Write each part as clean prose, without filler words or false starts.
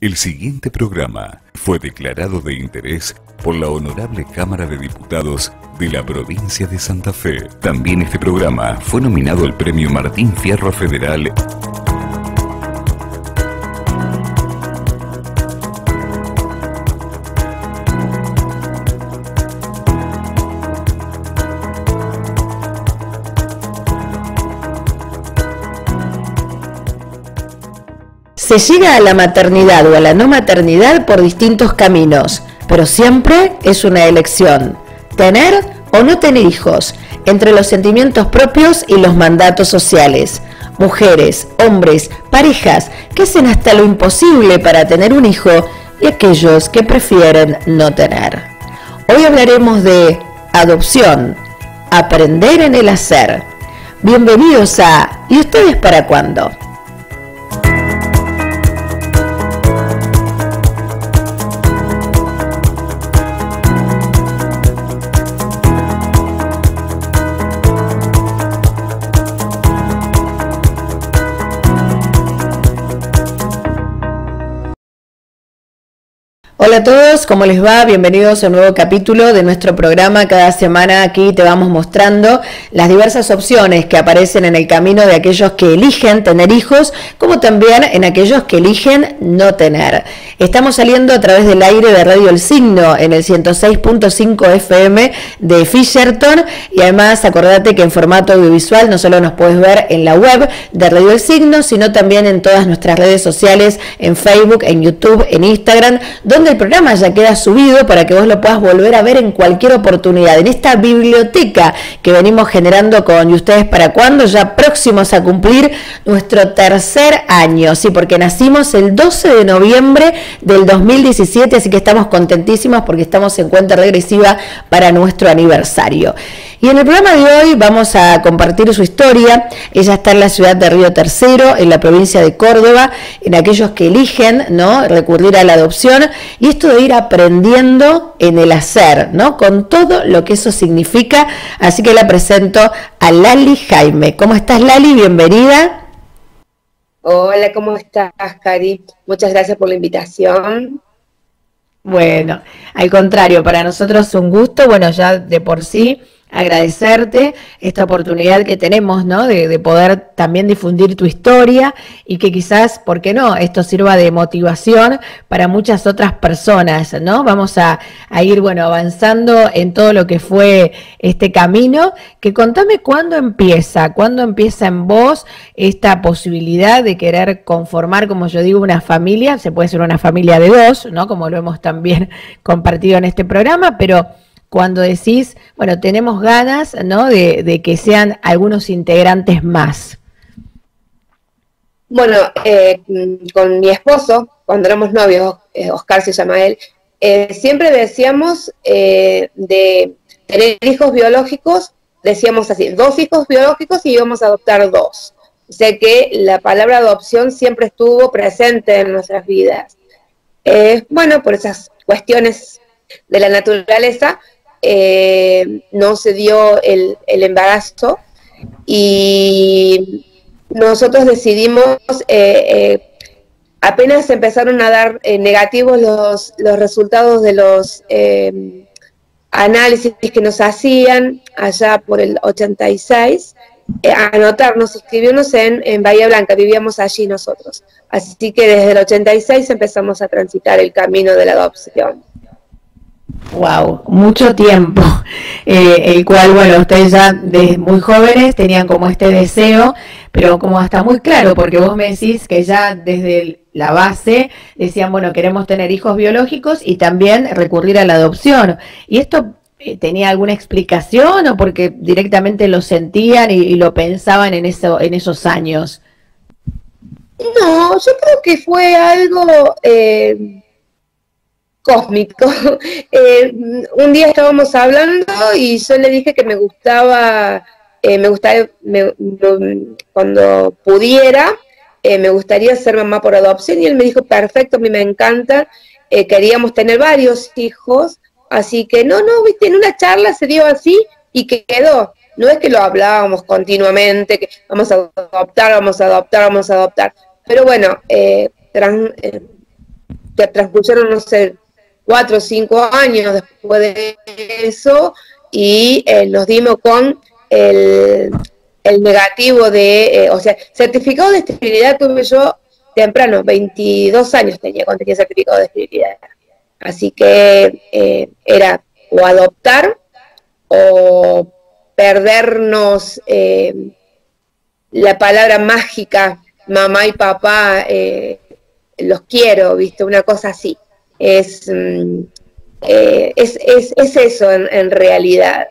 El siguiente programa fue declarado de interés por la Honorable Cámara de Diputados de la provincia de Santa Fe. También este programa fue nominado al Premio Martín Fierro Federal. Se llega a la maternidad o a la no maternidad por distintos caminos, pero siempre es una elección, tener o no tener hijos, entre los sentimientos propios y los mandatos sociales. Mujeres, hombres, parejas que hacen hasta lo imposible para tener un hijo y aquellos que prefieren no tener. Hoy hablaremos de adopción, aprender en el hacer. Bienvenidos a ¿Y ustedes para cuándo? Hola a todos, ¿cómo les va? Bienvenidos a un nuevo capítulo de nuestro programa. Cada semana aquí te vamos mostrando las diversas opciones que aparecen en el camino de aquellos que eligen tener hijos, como también en aquellos que eligen no tener. Estamos saliendo a través del aire de Radio El Signo en el 106.5 FM de Fisherton, y además acordate que en formato audiovisual no solo nos puedes ver en la web de Radio El Signo, sino también en todas nuestras redes sociales, en Facebook, en YouTube, en Instagram, donde el programa ya queda subido para que vos lo puedas volver a ver en cualquier oportunidad, en esta biblioteca que venimos generando con ¿Y ustedes para cuándo? Ya próximos a cumplir nuestro tercer año, sí, porque nacimos el 12 de noviembre del 2017, así que estamos contentísimos porque estamos en cuenta regresiva para nuestro aniversario. Y en el programa de hoy vamos a compartir su historia. Ella está en la ciudad de Río Tercero, en la provincia de Córdoba, en aquellos que eligen, ¿no?, recurrir a la adopción, y esto de ir aprendiendo en el hacer, ¿no?, con todo lo que eso significa. Así que la presento a Lali Jaime. ¿Cómo estás, Lali? Bienvenida. Hola, ¿cómo estás, Cari? Muchas gracias por la invitación. Bueno, al contrario, para nosotros un gusto, bueno, ya de por sí agradecerte esta oportunidad que tenemos, ¿no?, de poder también difundir tu historia, y que quizás, ¿por qué no?, esto sirva de motivación para muchas otras personas, ¿no? Vamos a ir, bueno, avanzando en todo lo que fue este camino. Que contame cuándo empieza en vos esta posibilidad de querer conformar, como yo digo, una familia. Se puede ser una familia de dos, ¿no?, como lo hemos también compartido en este programa, pero cuando decís, bueno, tenemos ganas, ¿no?, de que sean algunos integrantes más. Bueno, con mi esposo, cuando éramos novios, Oscar se llama él, siempre decíamos de tener hijos biológicos, decíamos así, 2 hijos biológicos y íbamos a adoptar 2. O sea que la palabra adopción siempre estuvo presente en nuestras vidas. Bueno, por esas cuestiones de la naturaleza, no se dio el embarazo, y nosotros decidimos, apenas empezaron a dar negativos los resultados de los análisis que nos hacían allá por el 86, anotarnos, inscribirnos en Bahía Blanca. Vivíamos allí nosotros, así que desde el 86 empezamos a transitar el camino de la adopción. Wow, mucho tiempo, el cual, bueno, ustedes ya desde muy jóvenes tenían como este deseo, pero como hasta muy claro, porque vos me decís que ya desde la base decían, bueno, queremos tener hijos biológicos y también recurrir a la adopción. ¿Y esto tenía alguna explicación, o porque directamente lo sentían y lo pensaban en esos años? No, yo creo que fue algo cósmico. Un día estábamos hablando y yo le dije que me gustaba, cuando pudiera, me gustaría ser mamá por adopción, y él me dijo, perfecto, a mí me encanta. Queríamos tener varios hijos, así que viste, en una charla se dio así y quedó. No es que lo hablábamos continuamente, que vamos a adoptar, pero bueno, que transcurrieron, no sé, 4 o 5 años después de eso, y nos dimos con el negativo de, o sea, certificado de esterilidad tuve yo temprano, 22 años tenía cuando tenía certificado de esterilidad. Así que era o adoptar o perdernos la palabra mágica, mamá y papá, los quiero, ¿viste? Una cosa así. Es eso en realidad.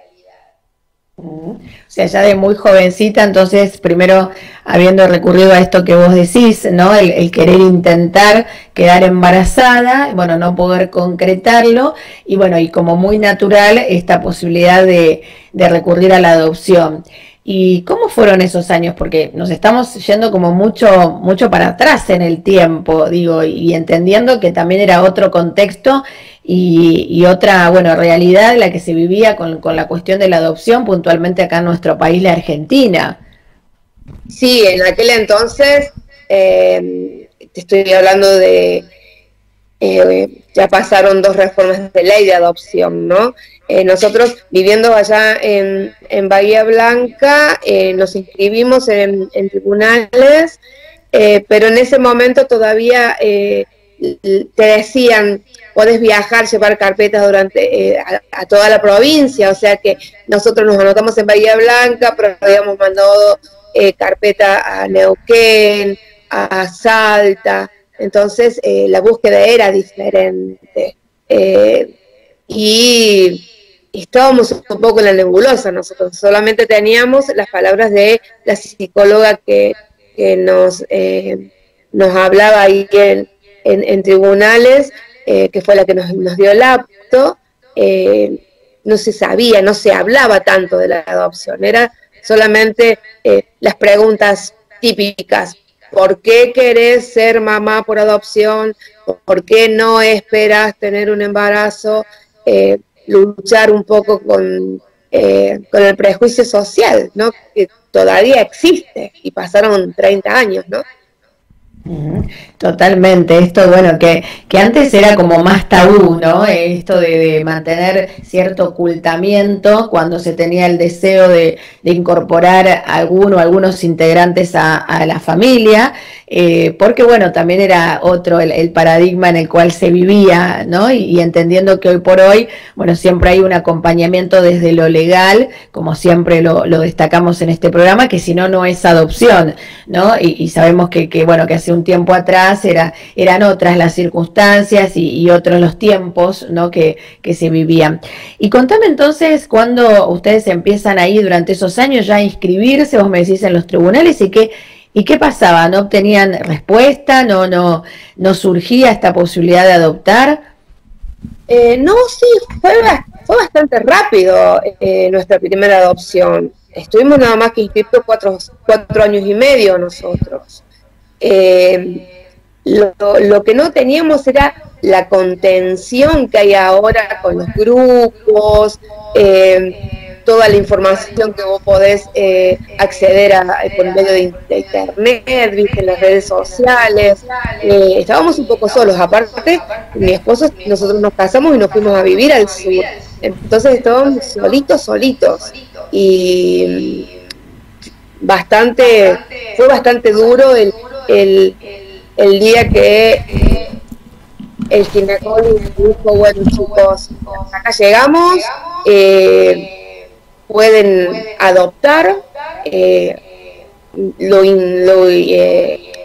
O sea, ya de muy jovencita, entonces, primero habiendo recurrido a esto que vos decís, ¿no? El querer intentar quedar embarazada, bueno, no poder concretarlo, y bueno, y como muy natural esta posibilidad de recurrir a la adopción. ¿Y cómo fueron esos años? Porque nos estamos yendo como mucho para atrás en el tiempo, digo, y entendiendo que también era otro contexto y otra, bueno, realidad la que se vivía con la cuestión de la adopción, puntualmente acá en nuestro país, la Argentina. Sí, en aquel entonces, te estoy hablando de, ya pasaron 2 reformas de ley de adopción, ¿no? Nosotros, viviendo allá en Bahía Blanca, nos inscribimos en tribunales, pero en ese momento todavía te decían, podés viajar, llevar carpetas durante a toda la provincia, o sea que nosotros nos anotamos en Bahía Blanca, pero habíamos mandado carpeta a Neuquén, a Salta, entonces la búsqueda era diferente. Y estábamos un poco en la nebulosa nosotros, solamente teníamos las palabras de la psicóloga que nos hablaba ahí en tribunales, que fue la que nos dio el apto. No se sabía, no se hablaba tanto de la adopción, era solamente las preguntas típicas: ¿por qué querés ser mamá por adopción? ¿Por qué no esperas tener un embarazo? Luchar un poco con el prejuicio social, ¿no? Que todavía existe y pasaron 30 años, ¿no? Totalmente, esto bueno, que antes era como más tabú, ¿no? Esto de mantener cierto ocultamiento cuando se tenía el deseo de incorporar algunos integrantes a la familia, porque bueno, también era otro el paradigma en el cual se vivía, ¿no? Y entendiendo que hoy por hoy, bueno, siempre hay un acompañamiento desde lo legal, como siempre lo destacamos en este programa, que si no, no es adopción, ¿no? Y sabemos que bueno, que hace un tiempo atrás eran otras las circunstancias y otros los tiempos, ¿no? que se vivían. Y contame entonces, cuando ustedes empiezan ahí durante esos años ya a inscribirse, vos me decís en los tribunales, ¿y qué pasaba? ¿No obtenían respuesta? ¿No surgía esta posibilidad de adoptar? No, sí, fue bastante rápido nuestra primera adopción. Estuvimos nada más que inscritos 4 años y medio nosotros. Lo que no teníamos era la contención que hay ahora con los grupos, toda la información que vos podés acceder por medio de internet, ¿viste? En las redes sociales. Estábamos un poco solos, aparte mi esposo, nosotros nos casamos y nos fuimos a vivir al sur, entonces estábamos solitos y fue bastante duro el día que el ginecólogo dijo: bueno, chicos, acá llegamos, pueden adoptar.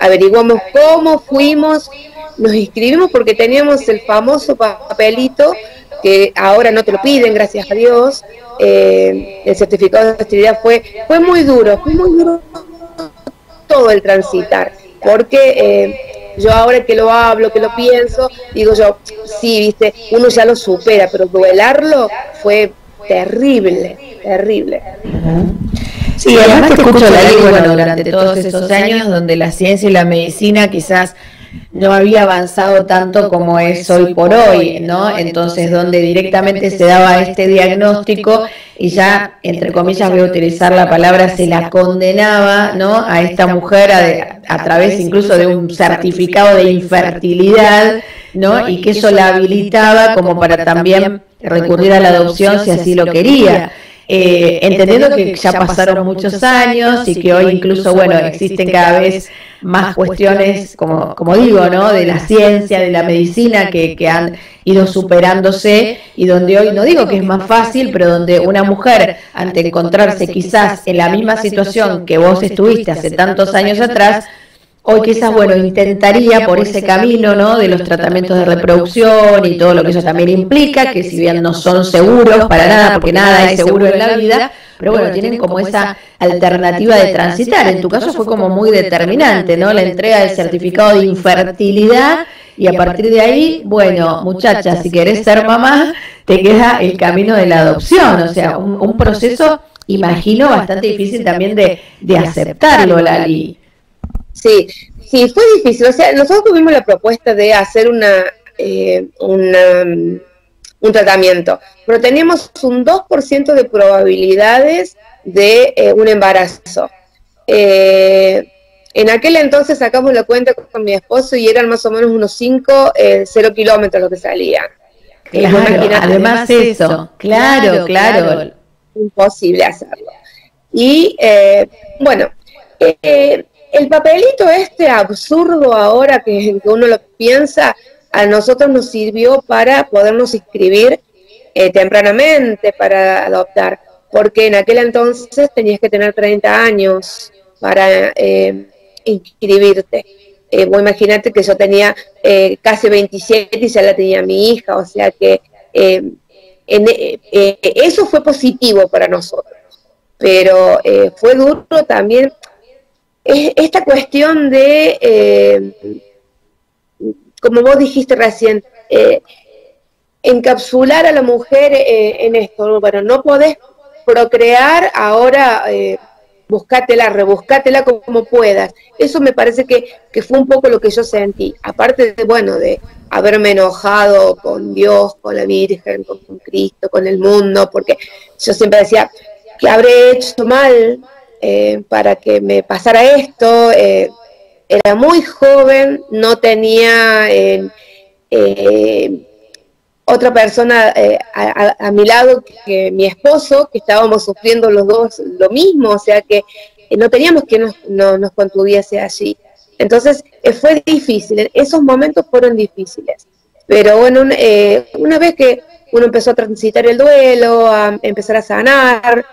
Averiguamos cómo, fuimos, nos inscribimos porque teníamos el famoso papelito que ahora no te lo piden, gracias a Dios. El certificado de esterilidad fue muy duro todo el transitar, porque yo ahora que lo hablo, que lo pienso, digo yo, sí, viste, uno ya lo supera, pero duelarlo fue terrible. Sí, además te escucho la ley, bueno, durante todos esos años donde la ciencia y la medicina quizás no había avanzado tanto como es hoy por hoy, ¿no? Entonces, donde directamente se daba este diagnóstico y ya, entre comillas, voy a utilizar la palabra, se la condenaba, ¿no? A esta mujer a través incluso de un certificado de infertilidad, ¿no? Y que eso la habilitaba como para también recurrir a la adopción si así lo quería. Entendiendo que ya pasaron muchos años y que hoy incluso, bueno, existen cada vez más cuestiones, como digo, ¿no? De la ciencia, de la medicina que han ido superándose y donde hoy, no digo que es más fácil, pero donde una mujer, ante encontrarse quizás en la misma situación que vos estuviste hace tantos años atrás, hoy quizás, bueno, intentaría por ese camino, ¿no? De los tratamientos de reproducción y todo lo que eso también implica, que si bien no son seguros para nada, porque nada es seguro en la vida, pero bueno, tienen como esa alternativa de transitar. En tu caso fue como muy determinante, ¿no? La entrega del certificado de infertilidad y a partir de ahí, bueno, muchacha, si querés ser mamá, te queda el camino de la adopción, o sea, un proceso, imagino, bastante difícil también de aceptarlo, Lali. Sí, sí, fue difícil. O sea, nosotros tuvimos la propuesta de hacer un tratamiento, pero teníamos un 2% de probabilidades de un embarazo. En aquel entonces sacamos la cuenta con mi esposo y eran más o menos unos 0 kilómetros lo que salía. Claro, además eso, claro. Imposible hacerlo. Y bueno, el papelito absurdo ahora que uno lo piensa, a nosotros nos sirvió para podernos inscribir tempranamente para adoptar, porque en aquel entonces tenías que tener 30 años para inscribirte. Vos imaginate que yo tenía casi 27 y ya la tenía mi hija, o sea que eso fue positivo para nosotros, pero fue duro también esta cuestión de, como vos dijiste recién, encapsular a la mujer en esto, ¿no? Bueno, no podés procrear, ahora rebuscátela como puedas. Eso me parece que fue un poco lo que yo sentí, aparte de, bueno, de haberme enojado con Dios, con la Virgen, con Cristo, con el mundo, porque yo siempre decía, ¿qué habré hecho mal para que me pasara esto? Era muy joven, no tenía otra persona a mi lado que mi esposo, que estábamos sufriendo los dos lo mismo, o sea que no teníamos que nos contuviese allí. Entonces fue difícil, esos momentos fueron difíciles, pero bueno, una vez que uno empezó a transitar el duelo, a empezar a sanar,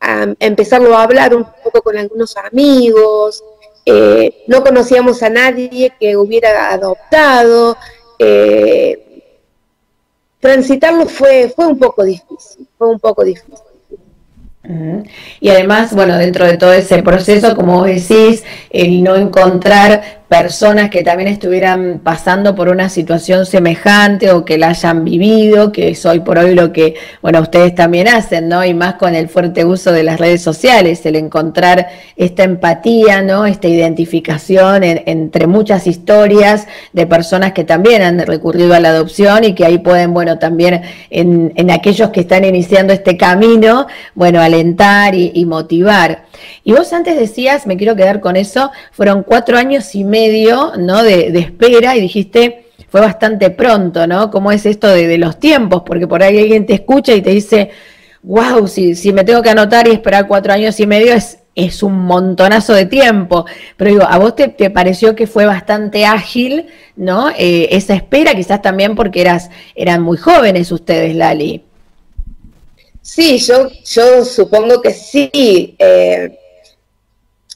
a empezarlo a hablar un poco con algunos amigos, no conocíamos a nadie que hubiera adoptado, transitarlo fue un poco difícil, Y además, bueno, dentro de todo ese proceso, como vos decís, el no encontrar personas que también estuvieran pasando por una situación semejante o que la hayan vivido, que es hoy por hoy lo que, bueno, ustedes también hacen, ¿no? Y más con el fuerte uso de las redes sociales, el encontrar esta empatía, ¿no? Esta identificación entre muchas historias de personas que también han recurrido a la adopción y que ahí pueden, bueno, también en aquellos que están iniciando este camino, bueno, alentar y motivar. Y vos antes decías, me quiero quedar con eso, fueron 4 años y medio, ¿no? de espera, y dijiste, fue bastante pronto, ¿no? ¿Cómo es esto de los tiempos? Porque por ahí alguien te escucha y te dice, wow, si me tengo que anotar y esperar 4 años y medio es un montonazo de tiempo. Pero digo, ¿a vos te pareció que fue bastante ágil, ¿no? Esa espera, quizás también porque eran muy jóvenes ustedes, Lali. Sí, yo supongo que sí.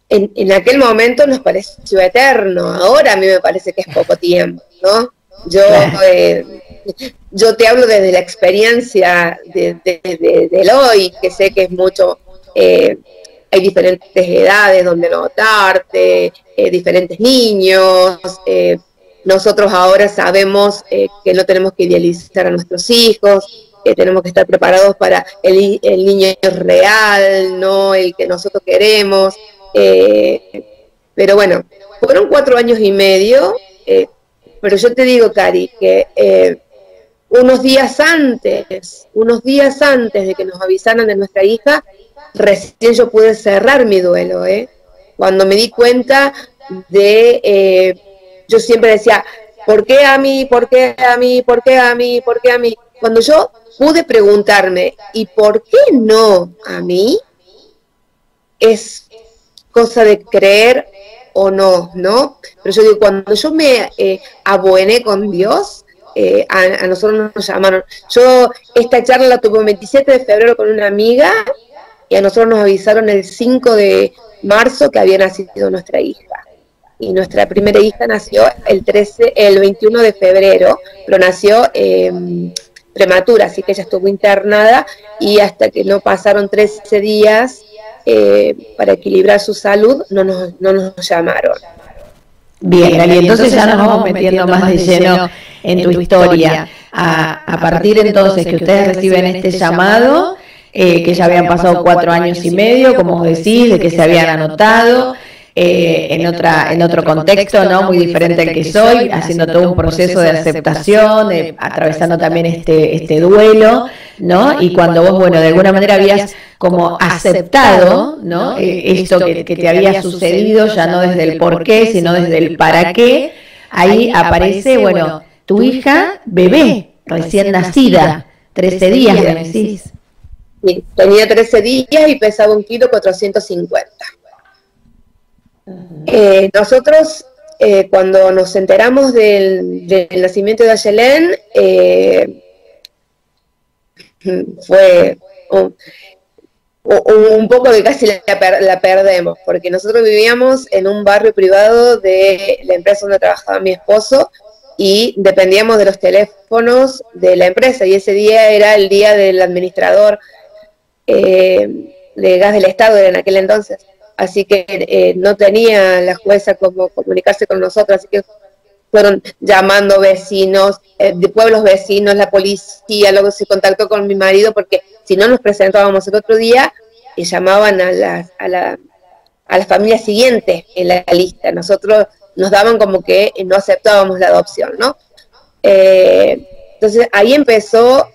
En aquel momento nos pareció eterno, ahora a mí me parece que es poco tiempo, ¿no? Yo te hablo desde la experiencia del hoy, que sé que es mucho, hay diferentes edades donde notarte, diferentes niños, nosotros ahora sabemos que no tenemos que idealizar a nuestros hijos, tenemos que estar preparados para el niño real, no el que nosotros queremos. Pero bueno, fueron 4 años y medio, pero yo te digo, Cari, que unos días antes de que nos avisaran de nuestra hija, recién yo pude cerrar mi duelo, cuando me di cuenta de yo siempre decía, ¿por qué a mí? ¿Por qué a mí? ¿Por qué a mí? ¿Por qué a mí? Cuando yo pude preguntarme, ¿y por qué no a mí? Es cosa de creer o no, ¿no? Pero yo digo, cuando yo me abuené con Dios, a nosotros nos llamaron. Yo esta charla la tuve el 27 de febrero con una amiga y a nosotros nos avisaron el 5 de marzo que había nacido nuestra hija. Y nuestra primera hija nació el 21 de febrero, pero nació prematura, así que ella estuvo internada y hasta que no pasaron 13 días para equilibrar su salud, no nos llamaron. Bien, Lali, entonces ya nos vamos metiendo más de lleno en tu historia. A partir entonces que ustedes reciben este llamado, que ya habían pasado 4 años y medio, como vos decís, de que se habían anotado, en otro contexto, ¿no? Muy diferente al que soy, haciendo todo un proceso de aceptación, atravesando también este duelo, ¿no? Y cuando vos, bueno, de alguna manera habías como aceptado, ¿no? Esto que te había sucedido, ya no desde el por qué, sino desde el para qué, ahí aparece, bueno, tu hija bebé, recién nacida, 13 días, me decís. Sí, tenía 13 días y pesaba 1,450 kilos. Nosotros, cuando nos enteramos del nacimiento de Ayelen, fue un poco que casi la perdemos, porque nosotros vivíamos en un barrio privado de la empresa donde trabajaba mi esposo y dependíamos de los teléfonos de la empresa, y ese día era el día del administrador de gas del Estado en aquel entonces. Así que no tenía la jueza cómo comunicarse con nosotros, así que fueron llamando vecinos, de pueblos vecinos, la policía, luego se contactó con mi marido, porque si no nos presentábamos el otro día, y llamaban a la familia siguiente en la lista. Nosotros nos daban como que no aceptábamos la adopción, ¿no? Entonces ahí empezó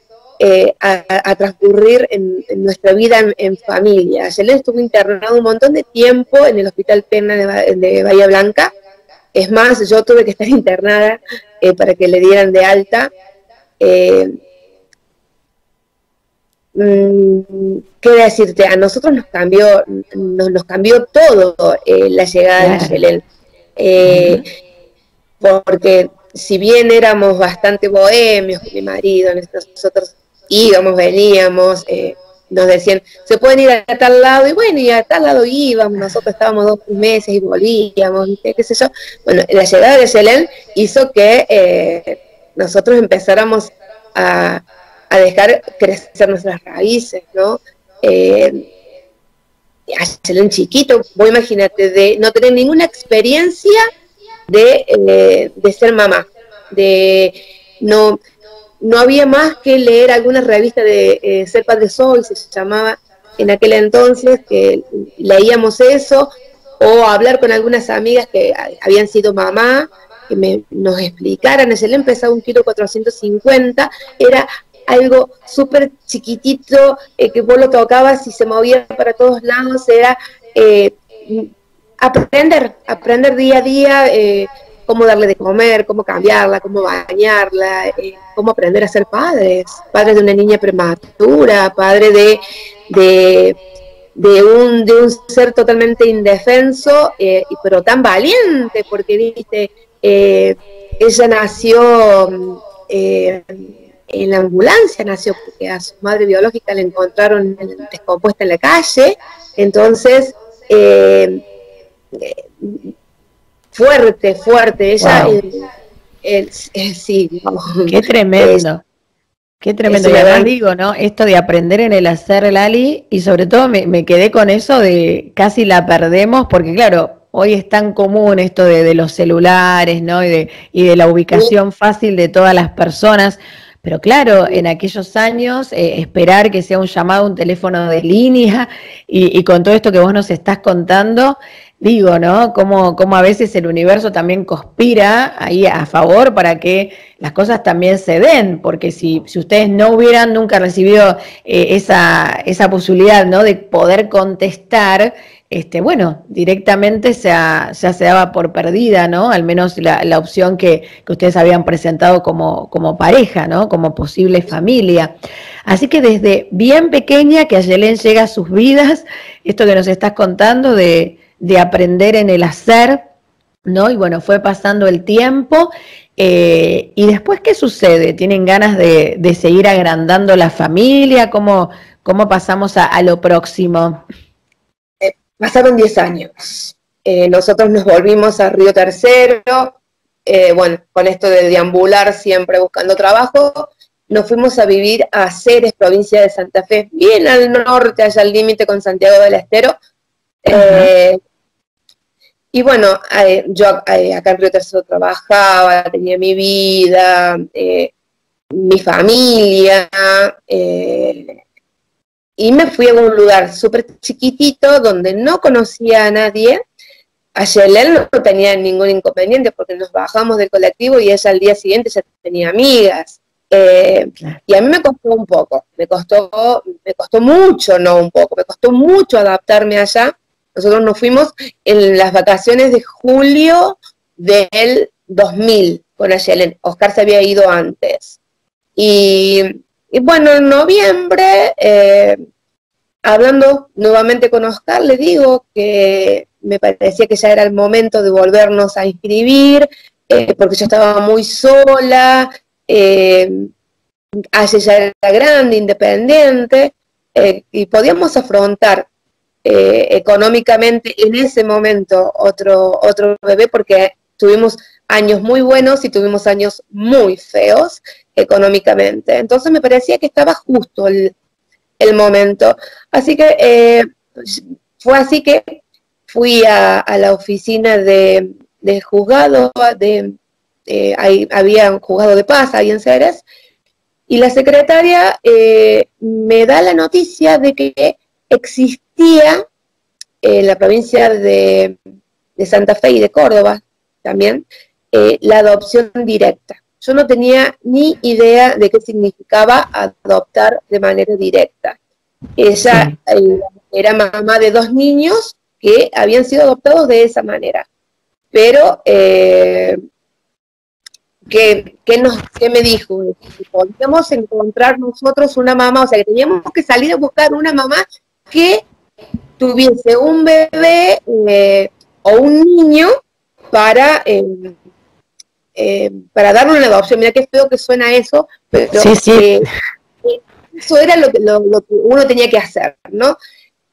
a transcurrir en nuestra vida en familia. Ayelen estuvo internado un montón de tiempo en el Hospital Pena de Bahía Blanca. Es más, yo tuve que estar internada para que le dieran de alta. ¿Qué decirte? A nosotros nos cambió todo la llegada de Ayelen. Porque si bien éramos bastante bohemios con mi marido, nosotros íbamos, veníamos, nos decían, se pueden ir a tal lado, y bueno, y a tal lado íbamos, nosotros estábamos 2 meses y volvíamos, qué sé yo. Bueno, la llegada de Ayelen hizo que nosotros empezáramos a dejar crecer nuestras raíces, ¿no? Ayelen chiquito, vos imagínate, de no tener ninguna experiencia de ser mamá, no había más que leer algunas revistas de Ser Padre Soy, se llamaba en aquel entonces, que leíamos eso, o hablar con algunas amigas que habían sido mamá, que nos explicaran. Ayelen empezaba 1,450 kilos, era algo súper chiquitito, que vos lo tocabas y se movía para todos lados, era aprender día a día, cómo darle de comer, cómo cambiarla, cómo bañarla, cómo aprender a ser padres de una niña prematura, padre de un ser totalmente indefenso, pero tan valiente, porque viste, ella nació en la ambulancia, nació porque a su madre biológica la encontraron descompuesta en la calle. Entonces fuerte, ella, wow. Sí, vamos. Qué tremendo. Qué tremendo, y además digo, ¿no? Esto de aprender en el hacer, Lali, y sobre todo me quedé con eso de casi la perdemos, porque claro, hoy es tan común esto de los celulares, ¿no? Y de la ubicación fácil de todas las personas, pero claro, en aquellos años, esperar que sea un llamado, un teléfono de línea, y con todo esto que vos nos estás contando, digo, ¿no? Como a veces el universo también conspira ahí a favor para que las cosas también se den, porque si ustedes no hubieran nunca recibido esa posibilidad, ¿no? De poder contestar, bueno, directamente ya se daba por perdida, ¿no? Al menos la opción que ustedes habían presentado como pareja, ¿no? Como posible familia. Así que desde bien pequeña que Ayelén llega a sus vidas, esto que nos estás contando de aprender en el hacer, ¿no? Y bueno, fue pasando el tiempo. ¿Y después qué sucede? ¿Tienen ganas de seguir agrandando la familia? ¿Cómo pasamos a lo próximo? Pasaron 10 años. Nosotros nos volvimos a Río Tercero, bueno, con esto de deambular siempre buscando trabajo, nos fuimos a vivir a Ceres, provincia de Santa Fe, bien al norte, allá al límite con Santiago del Estero. Y bueno, yo acá en Río Tercero trabajaba, tenía mi vida, mi familia, y me fui a un lugar súper chiquitito donde no conocía a nadie. Ayelén no tenía ningún inconveniente porque nos bajamos del colectivo y ella al día siguiente ya tenía amigas. Y a mí me costó un poco, me costó mucho, no un poco, me costó mucho adaptarme allá. Nosotros nos fuimos en las vacaciones de julio del 2000 con Ayelén. Oscar se había ido antes. Y bueno, en noviembre, hablando nuevamente con Oscar, le digo que me parecía que ya era el momento de volvernos a inscribir, porque yo estaba muy sola, Aye ya era grande, independiente, y podíamos afrontar económicamente en ese momento otro bebé, porque tuvimos años muy buenos y tuvimos años muy feos económicamente. Entonces me parecía que estaba justo el momento. Así que fue así que fui a la oficina del juzgado, ahí había un juzgado de paz ahí en Ceres, y la secretaria me da la noticia de que existía en la provincia de Santa Fe y de Córdoba también la adopción directa. Yo no tenía ni idea de qué significaba adoptar de manera directa. Ella era mamá de 2 niños que habían sido adoptados de esa manera. Pero, ¿qué me dijo? Que podíamos encontrar nosotros una mamá, o sea, que teníamos que salir a buscar una mamá que tuviese un bebé o un niño para darle una adopción. Mira qué feo que suena eso, pero sí. Eso era lo que uno tenía que hacer, ¿no?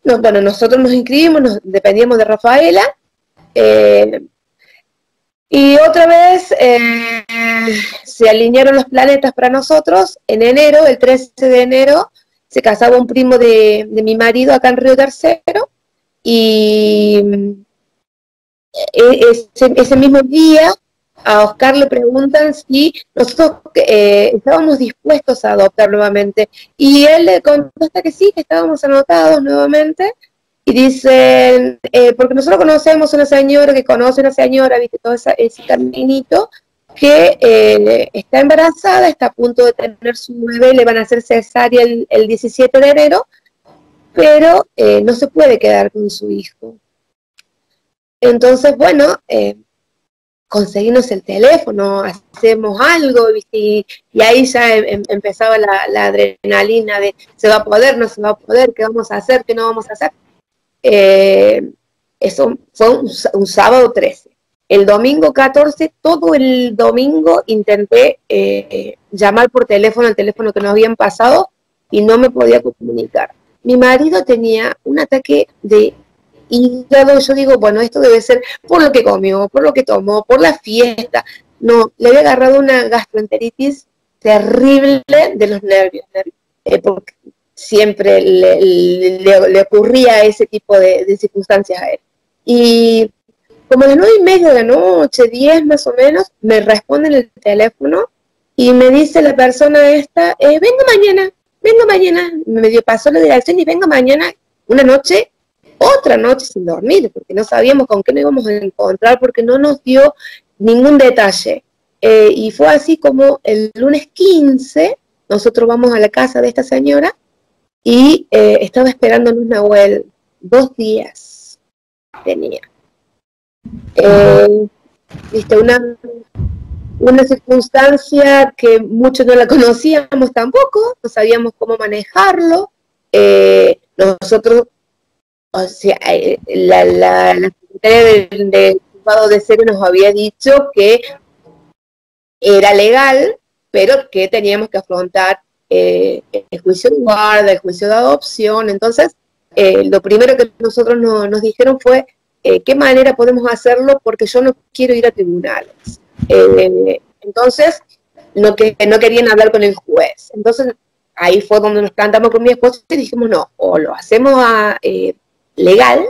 Bueno, nosotros nos inscribimos, dependíamos de Rafaela, y otra vez se alinearon los planetas para nosotros. En enero, el 13 de enero, se casaba un primo de mi marido acá en Río Tercero, y ese mismo día a Oscar le preguntan si nosotros estábamos dispuestos a adoptar nuevamente, y él le contesta que sí, que estábamos anotados nuevamente, y dicen, porque nosotros conocemos una señora que conoce una señora, viste, todo ese caminito, que está embarazada, está a punto de tener su bebé, le van a hacer cesárea el 17 de enero, pero no se puede quedar con su hijo. Entonces, bueno, conseguimos el teléfono, hacemos algo, ¿viste? Y ahí ya empezaba la adrenalina de se va a poder, no se va a poder, qué vamos a hacer, qué no vamos a hacer. Eso fue un sábado 13. El domingo 14, todo el domingo intenté llamar por teléfono, el teléfono que nos habían pasado, y no me podía comunicar. Mi marido tenía un ataque de hígado. Yo digo, bueno, esto debe ser por lo que comió, por lo que tomó, por la fiesta. No, le había agarrado una gastroenteritis terrible de los nervios, porque siempre le ocurría ese tipo de circunstancias a él. Y como a las 9:30 de la noche, 10 más o menos, me responden el teléfono y me dice la persona esta, venga mañana, me pasó la dirección y venga mañana, otra noche sin dormir, porque no sabíamos con qué nos íbamos a encontrar, porque no nos dio ningún detalle. Y fue así como el lunes 15, nosotros vamos a la casa de esta señora, y estaba esperándonos Nahuel 2 días. tenía. Viste, una circunstancia que muchos no la conocíamos tampoco, no sabíamos cómo manejarlo. Nosotros, o sea, la secretaria del juzgado de Cero nos había dicho que era legal, pero que teníamos que afrontar el juicio de guarda, el juicio de adopción. Entonces, lo primero que nosotros nos dijeron fue qué manera podemos hacerlo, porque yo no quiero ir a tribunales. Entonces, no querían hablar con el juez. Entonces, ahí fue donde nos plantamos con mi esposo y dijimos, no, o lo hacemos legal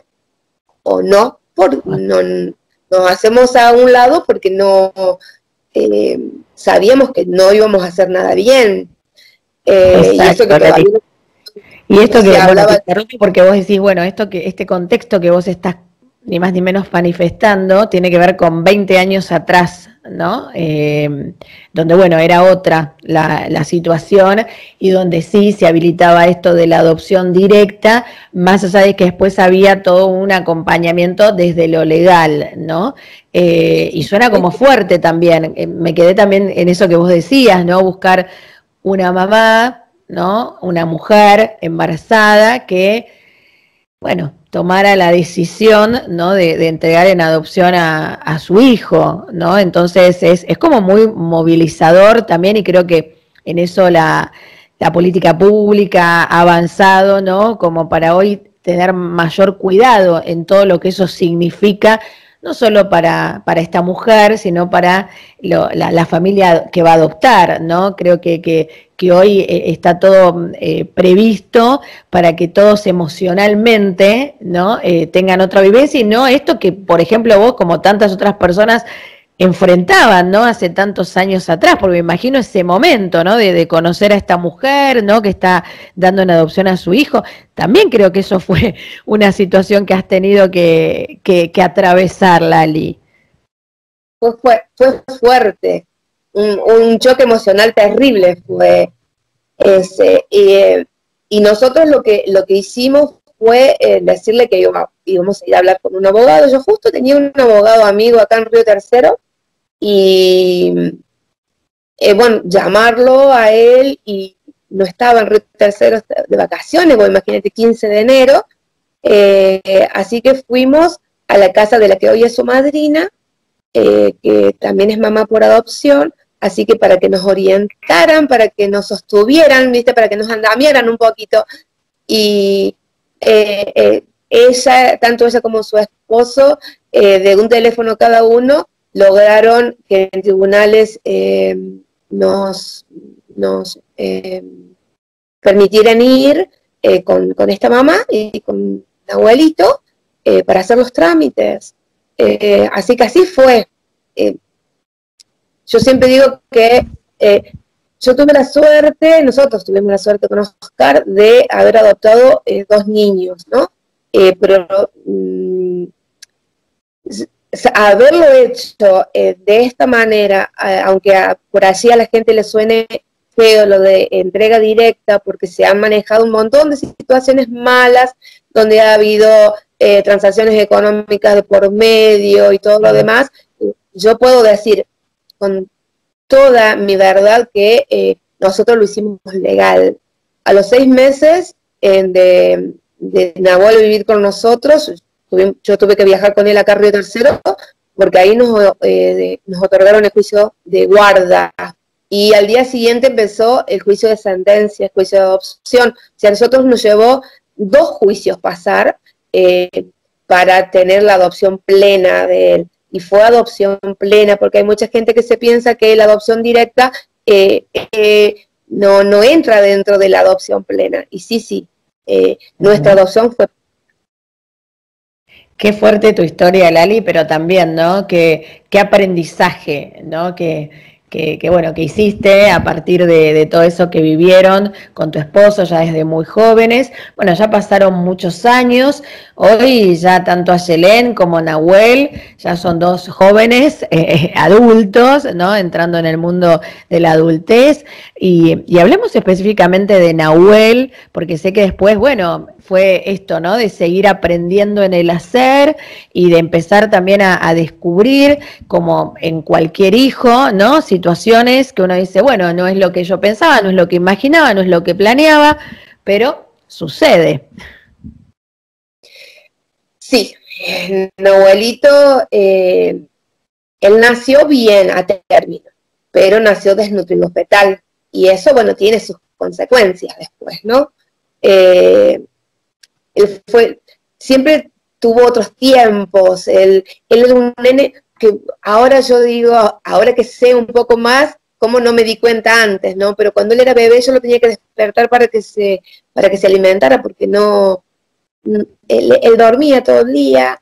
o no, nos hacemos a un lado porque no sabíamos que no íbamos a hacer nada bien. Y esto que hablaba, porque vos decís, bueno, este contexto que vos estás ni más ni menos manifestando tiene que ver con 20 años atrás, ¿no? Donde, bueno, era otra la situación y donde sí se habilitaba esto de la adopción directa, más allá de que después había todo un acompañamiento desde lo legal, ¿no? Y suena como fuerte también. Me quedé también en eso que vos decías, ¿no? Buscar una mamá, ¿no? Una mujer embarazada que, bueno, tomara la decisión, ¿no? de entregar en adopción a su hijo, ¿no? Entonces es como muy movilizador también, y creo que en eso la política pública ha avanzado, ¿no? Como para hoy tener mayor cuidado en todo lo que eso significa, no solo para esta mujer, sino para la familia que va a adoptar, ¿no? Creo que hoy está todo previsto para que todos emocionalmente, ¿no? Tengan otra vivencia, y no esto que, por ejemplo, vos, como tantas otras personas, enfrentaban, ¿no? Hace tantos años atrás, porque me imagino ese momento, ¿no? De conocer a esta mujer, ¿no? Que está dando en adopción a su hijo. También creo que eso fue una situación que has tenido que atravesar, Lali. Fue fuerte, un choque emocional terrible fue ese. Y nosotros lo que hicimos fue decirle que íbamos a ir a hablar con un abogado. Yo justo tenía un abogado amigo acá en Río Tercero, y bueno, llamarlo a él, y no estaba en Río Tercero de vacaciones, bueno, imagínate, 15 de enero, así que fuimos a la casa de la que hoy es su madrina, que también es mamá por adopción, así que para que nos orientaran, para que nos sostuvieran, ¿viste? Para que nos andamiaran un poquito. Y ella, tanto ella como su esposo, de un teléfono cada uno, lograron que en tribunales nos permitieran ir con esta mamá y con el abuelito para hacer los trámites. Así que así fue. Yo siempre digo que yo tuve la suerte, nosotros tuvimos la suerte con Oscar de haber adoptado 2 niños, ¿no? Pero haberlo hecho de esta manera, aunque por allí a la gente le suene feo lo de entrega directa, porque se han manejado un montón de situaciones malas, donde ha habido transacciones económicas de por medio y todo lo demás, yo puedo decir con toda mi verdad que nosotros lo hicimos legal. A los 6 meses de Nahuel vivir con nosotros, yo tuve que viajar con él acá a Río Tercero, porque ahí nos otorgaron el juicio de guarda, y al día siguiente empezó el juicio de sentencia, el juicio de adopción. O sea, a nosotros nos llevó 2 juicios pasar para tener la adopción plena de él, y fue adopción plena, porque hay mucha gente que se piensa que la adopción directa no entra dentro de la adopción plena, y sí, nuestra adopción fue. Qué fuerte tu historia, Lali, pero también, ¿no? Qué aprendizaje, ¿no? Que bueno, que hiciste a partir de todo eso que vivieron con tu esposo ya desde muy jóvenes. Bueno, ya pasaron muchos años. Hoy ya tanto Ayelén como Nahuel ya son 2 jóvenes adultos, ¿no? Entrando en el mundo de la adultez. Y hablemos específicamente de Nahuel, porque sé que después, bueno, fue esto, ¿no? De seguir aprendiendo en el hacer y de empezar también a descubrir, como en cualquier hijo, ¿no? Situaciones que uno dice, bueno, no es lo que yo pensaba, no es lo que imaginaba, no es lo que planeaba, pero sucede. Sí, Nahuelito, él nació bien a término, pero nació desnutrido fetal. Y eso, bueno, tiene sus consecuencias después, ¿no? Él siempre tuvo otros tiempos. Él era un nene que ahora yo digo, ahora que sé un poco más, cómo no me di cuenta antes, ¿no? Pero cuando él era bebé yo lo tenía que despertar para que se alimentara, porque no, él dormía todo el día,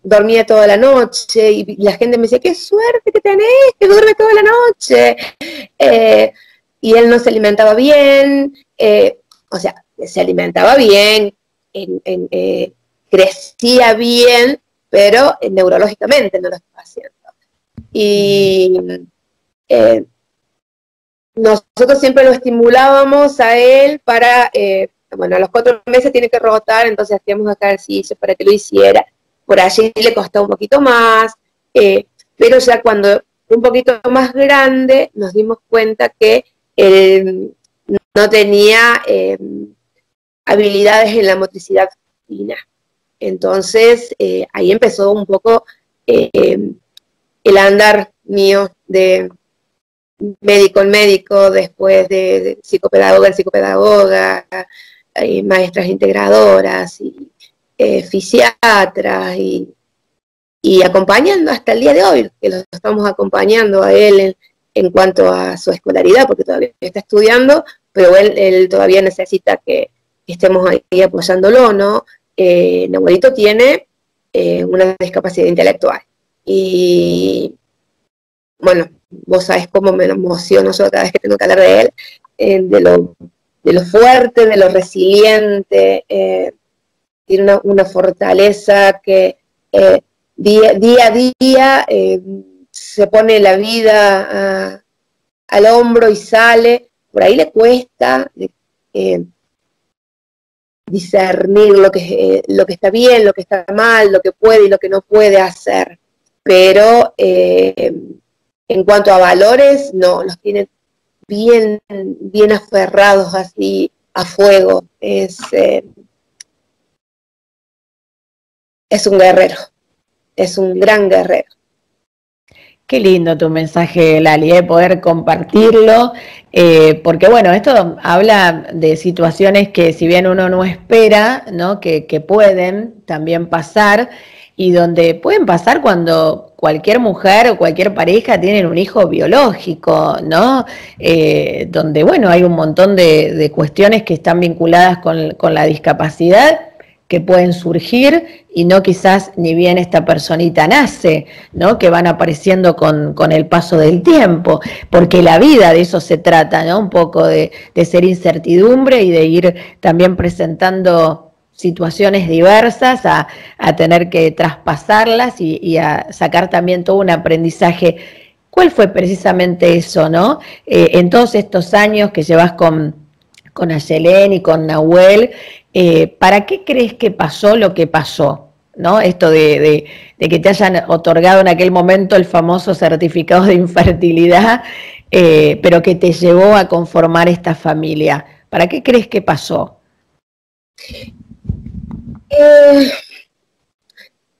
dormía toda la noche, y la gente me decía, qué suerte que tenés, que duerme toda la noche. Y él no se alimentaba bien, o sea, se alimentaba bien, crecía bien, pero neurológicamente no lo estaba haciendo. Y nosotros siempre lo estimulábamos a él para, bueno, a los 4 meses tiene que rotar, entonces hacíamos ejercicio para que lo hiciera. Por allí le costaba un poquito más, pero ya cuando un poquito más grande nos dimos cuenta que él no tenía habilidades en la motricidad fina. Entonces ahí empezó un poco el andar mío de médico en médico, después de psicopedagoga en psicopedagoga, maestras integradoras y fisiatras y acompañando hasta el día de hoy, que lo estamos acompañando a él en cuanto a su escolaridad, porque todavía está estudiando, pero él todavía necesita que estemos ahí apoyándolo, ¿no? Nahuelito tiene una discapacidad intelectual y bueno, vos sabés cómo me emociono yo cada vez que tengo que hablar de él, de lo fuerte, de lo resiliente, tiene una fortaleza que día a día se pone la vida al hombro y sale. Por ahí le cuesta discernir lo que está bien, lo que está mal, lo que puede y lo que no puede hacer, pero en cuanto a valores, no, los tiene bien aferrados así a fuego. Es un guerrero, es un gran guerrero. Qué lindo tu mensaje, Lali, poder compartirlo, porque bueno, esto habla de situaciones que si bien uno no espera, ¿no? Que pueden también pasar, y donde pueden pasar cuando cualquier mujer o cualquier pareja tienen un hijo biológico, ¿no? Donde, bueno, hay un montón de cuestiones que están vinculadas con la discapacidad, que pueden surgir y no quizás ni bien esta personita nace, ¿no? Que van apareciendo con el paso del tiempo, porque la vida de eso se trata, ¿no? Un poco de ser incertidumbre y de ir también presentando situaciones diversas, a tener que traspasarlas y a sacar también todo un aprendizaje. ¿Cuál fue precisamente eso, no? En todos estos años que llevas con Ayelén y con Nahuel, ¿para qué crees que pasó lo que pasó? ¿No? Esto de que te hayan otorgado en aquel momento el famoso certificado de infertilidad, pero que te llevó a conformar esta familia. ¿Para qué crees que pasó?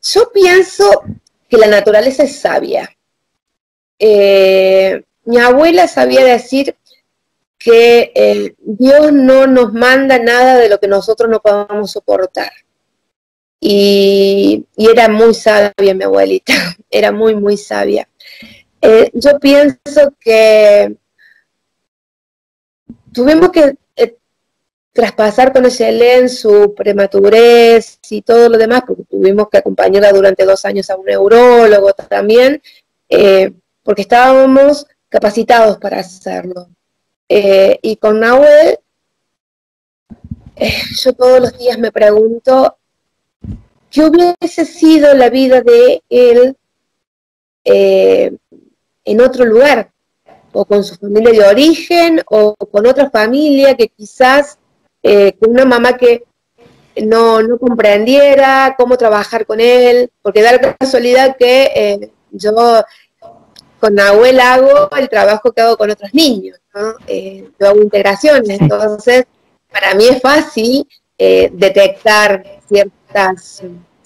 Yo pienso que la naturaleza es sabia. Mi abuela sabía decir que Dios no nos manda nada de lo que nosotros no podamos soportar. Y era muy sabia mi abuelita, era muy, muy sabia. Yo pienso que tuvimos que traspasar con Ayelén su prematurez y todo lo demás, porque tuvimos que acompañarla durante 2 años a un neurólogo también, porque estábamos capacitados para hacerlo. Y con Nahuel, yo todos los días me pregunto qué hubiese sido la vida de él en otro lugar, o con su familia de origen, o con otra familia que quizás, con una mamá que no comprendiera cómo trabajar con él, porque da la casualidad que yo con Nahuel hago el trabajo que hago con otros niños, ¿no? Yo hago integraciones, entonces para mí es fácil detectar ciertas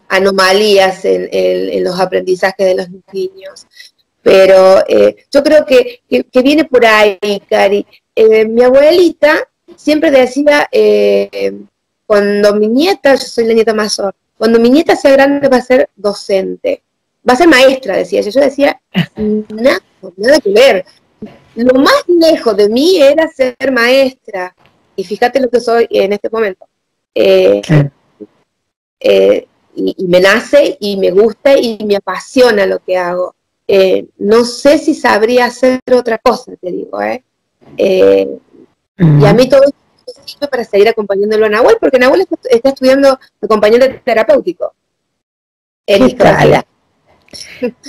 anomalías en los aprendizajes de los niños. Pero yo creo que viene por ahí, Cari. Mi abuelita siempre decía, cuando mi nieta, yo soy la nieta mayor, cuando mi nieta sea grande va a ser docente, va a ser maestra, decía ella. Yo decía, nada que ver. Lo más lejos de mí era ser maestra, y fíjate lo que soy en este momento. Y me nace, y me gusta, y me apasiona lo que hago. No sé si sabría hacer otra cosa, te digo, y a mí todo esto me sirve para seguir acompañándolo a Nahuel, porque Nahuel está estudiando acompañante terapéutico en discapacidad.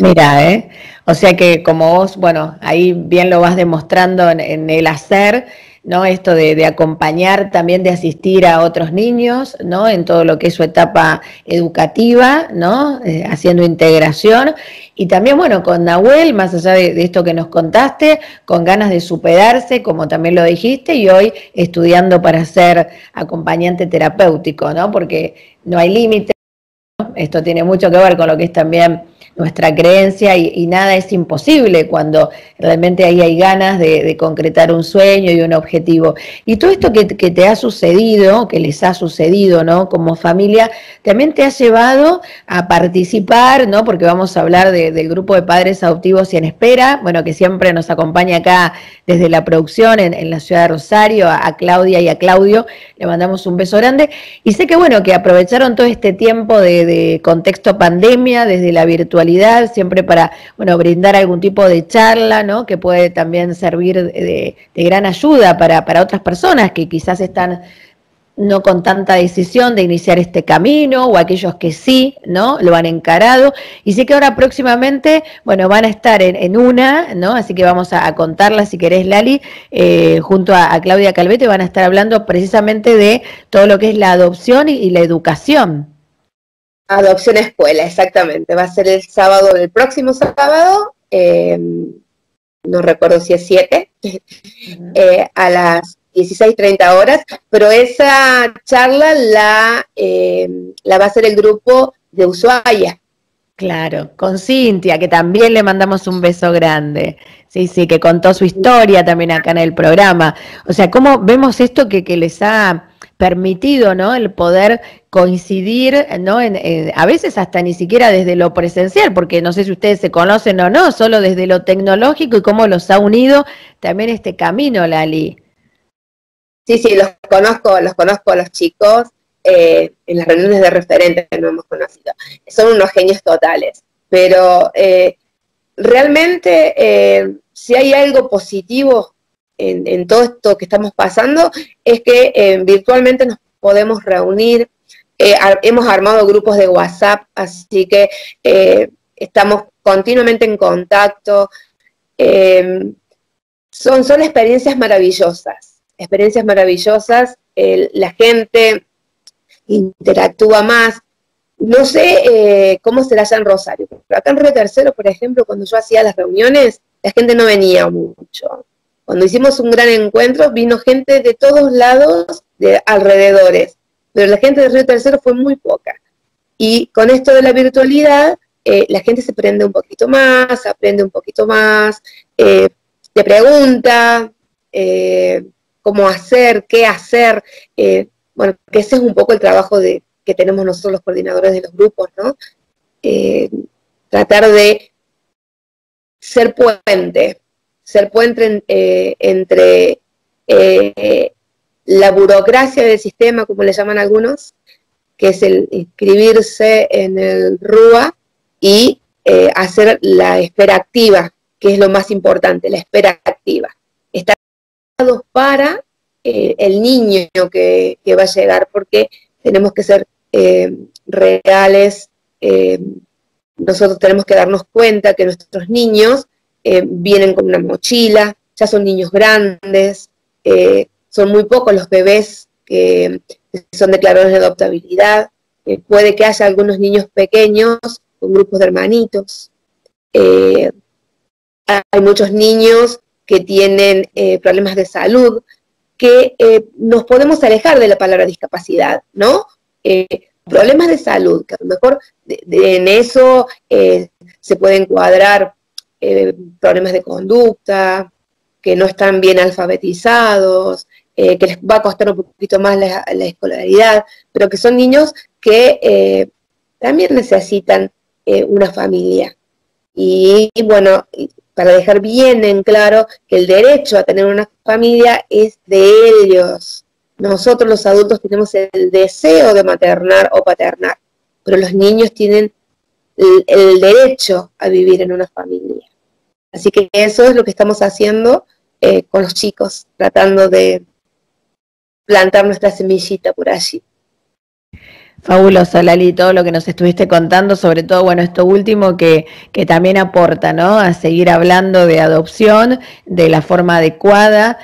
Mira, o sea que como vos, bueno, ahí bien lo vas demostrando en el hacer, ¿no? Esto de acompañar, también de asistir a otros niños, ¿no? En todo lo que es su etapa educativa, ¿no? Haciendo integración. Y también, bueno, con Nahuel, más allá de esto que nos contaste, con ganas de superarse, como también lo dijiste, y hoy estudiando para ser acompañante terapéutico, ¿no? Porque no hay límite, ¿no? Esto tiene mucho que ver con lo que es también nuestra creencia, y nada es imposible cuando realmente ahí hay ganas de concretar un sueño y un objetivo. Y todo esto que te ha sucedido, que les ha sucedido, ¿no? Como familia, también te ha llevado a participar, ¿no? Porque vamos a hablar del grupo de padres adoptivos y en espera, bueno, que siempre nos acompaña acá desde la producción en la ciudad de Rosario, a Claudia y a Claudio, le mandamos un beso grande. Y sé que, bueno, que aprovecharon todo este tiempo de contexto pandemia, desde la virtualidad, siempre para, bueno, brindar algún tipo de charla, ¿no? Que puede también servir de gran ayuda para otras personas que quizás están no con tanta decisión de iniciar este camino, o aquellos que sí, ¿no? Lo han encarado. Y sé que ahora próximamente, bueno, van a estar en una, ¿no? Así que vamos a contarla, si querés, Lali, junto a Claudia Calvete, van a estar hablando precisamente de todo lo que es la adopción y la educación. Adopción Escuela, exactamente. Va a ser el próximo sábado, no recuerdo si es 7, a las 16:30 horas, pero esa charla la va a hacer el grupo de Ushuaia. Claro, con Cintia, que también le mandamos un beso grande. Sí, que contó su historia también acá en el programa. O sea, cómo vemos esto que les ha permitido, ¿no? El poder coincidir, ¿no? A veces hasta ni siquiera desde lo presencial, porque no sé si ustedes se conocen o no, solo desde lo tecnológico, y cómo los ha unido también este camino, Lali. Sí, los conozco a los chicos, en las reuniones de referentes que no hemos conocido. Son unos genios totales, pero realmente si hay algo positivo en todo esto que estamos pasando, es que virtualmente nos podemos reunir. Hemos armado grupos de WhatsApp, así que estamos continuamente en contacto. Son experiencias maravillosas, la gente interactúa más. No sé cómo será allá en Rosario, pero acá en Río Tercero, por ejemplo, cuando yo hacía las reuniones, la gente no venía mucho. Cuando hicimos un gran encuentro, vino gente de todos lados, de alrededores, pero la gente de Río Tercero fue muy poca. Y con esto de la virtualidad, la gente se prende un poquito más, aprende un poquito más, te pregunta cómo hacer, qué hacer. Bueno, que ese es un poco el trabajo que tenemos nosotros los coordinadores de los grupos, ¿no? Tratar de ser puente entre la burocracia del sistema, como le llaman algunos, que es el inscribirse en el RUA, y hacer la espera activa, que es lo más importante, la espera activa. Estar preparados para el niño que va a llegar, porque tenemos que ser reales. Nosotros tenemos que darnos cuenta que nuestros niños vienen con una mochila, ya son niños grandes, son muy pocos los bebés que son declarados de adoptabilidad. Puede que haya algunos niños pequeños con grupos de hermanitos. Hay muchos niños que tienen problemas de salud, que nos podemos alejar de la palabra discapacidad, ¿no? Problemas de salud, que a lo mejor en eso se pueden encuadrar problemas de conducta, que no están bien alfabetizados, que les va a costar un poquito más la escolaridad, pero que son niños que también necesitan una familia. Y bueno, para dejar bien en claro que el derecho a tener una familia es de ellos. Nosotros los adultos tenemos el deseo de maternar o paternar, pero los niños tienen el derecho a vivir en una familia. Así que eso es lo que estamos haciendo con los chicos, tratando de plantar nuestra semillita por allí. Fabuloso, Lali, todo lo que nos estuviste contando, sobre todo, bueno, esto último que también aporta, ¿no?, a seguir hablando de adopción de la forma adecuada,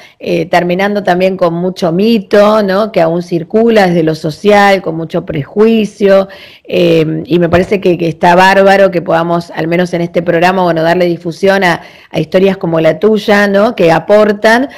terminando también con mucho mito, ¿no?, que aún circula desde lo social, con mucho prejuicio, y me parece que está bárbaro que podamos, al menos en este programa, bueno, darle difusión a historias como la tuya, ¿no?, que aportan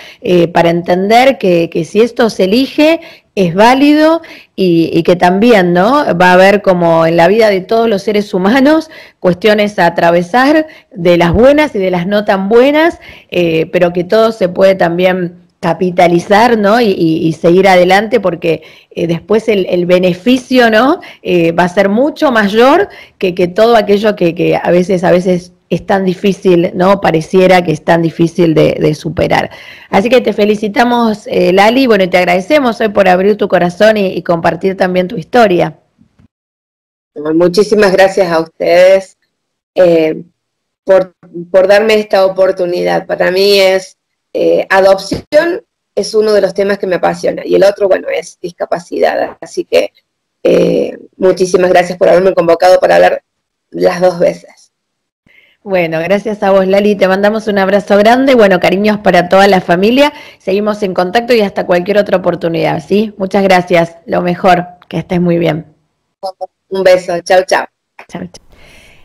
para entender que si esto se elige, es válido y que también, ¿no?, va a haber, como en la vida de todos los seres humanos, cuestiones a atravesar, de las buenas y de las no tan buenas, pero que todo se puede también capitalizar, ¿no?, y seguir adelante, porque después el beneficio, ¿no?, va a ser mucho mayor que todo aquello que a veces es tan difícil, ¿no?, pareciera que es tan difícil de superar. Así que te felicitamos, Lali, bueno, y te agradecemos hoy por abrir tu corazón y compartir también tu historia. Muchísimas gracias a ustedes por darme esta oportunidad. Para mí adopción es uno de los temas que me apasiona, y el otro, bueno, es discapacidad. Así que muchísimas gracias por haberme convocado para hablar las dos veces. Bueno, gracias a vos, Lali, te mandamos un abrazo grande, bueno, cariños para toda la familia, seguimos en contacto y hasta cualquier otra oportunidad, ¿sí? Muchas gracias, lo mejor, que estés muy bien. Un beso, chau, chau. Chau, chau.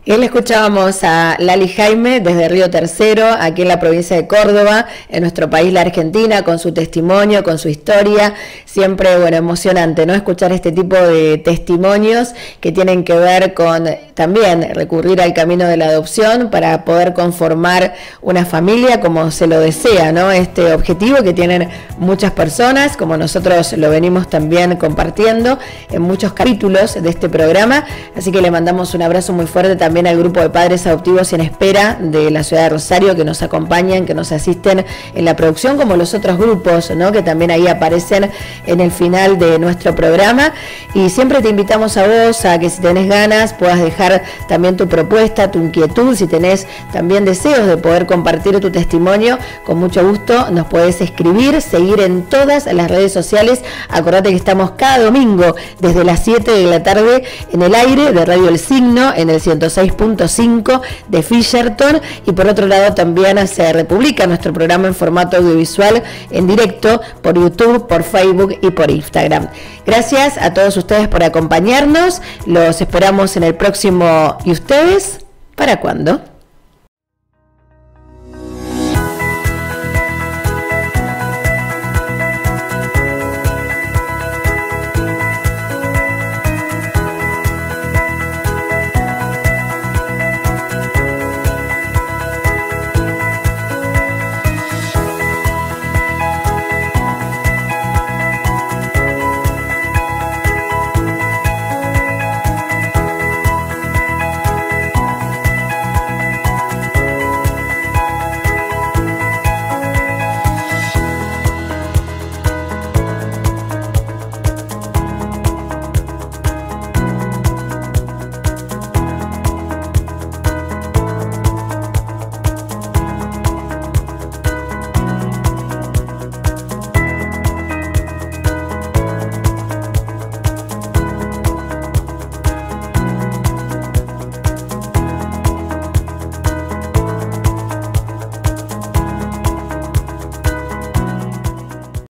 Y le escuchábamos a Lali Jaime desde Río Tercero, aquí en la provincia de Córdoba, en nuestro país, la Argentina, con su testimonio, con su historia. Siempre, bueno, emocionante, ¿no?, escuchar este tipo de testimonios que tienen que ver con también recurrir al camino de la adopción para poder conformar una familia como se lo desea, ¿no? Este objetivo que tienen muchas personas, como nosotros lo venimos también compartiendo en muchos capítulos de este programa. Así que le mandamos un abrazo muy fuerte también al grupo de padres adoptivos en espera de la ciudad de Rosario, que nos acompañan, que nos asisten en la producción, como los otros grupos, ¿no?, que también ahí aparecen en el final de nuestro programa. Y siempre te invitamos a vos a que, si tenés ganas, puedas dejar también tu propuesta, tu inquietud. Si tenés también deseos de poder compartir tu testimonio, con mucho gusto nos podés escribir, seguir en todas las redes sociales. Acordate que estamos cada domingo desde las 7 de la tarde en el aire de Radio El Signo, en el 106.5 de Fisherton, y por otro lado también se republica nuestro programa en formato audiovisual en directo por YouTube, por Facebook y por Instagram. Gracias a todos ustedes por acompañarnos, los esperamos en el próximo. ¿Y ustedes? ¿Para cuándo?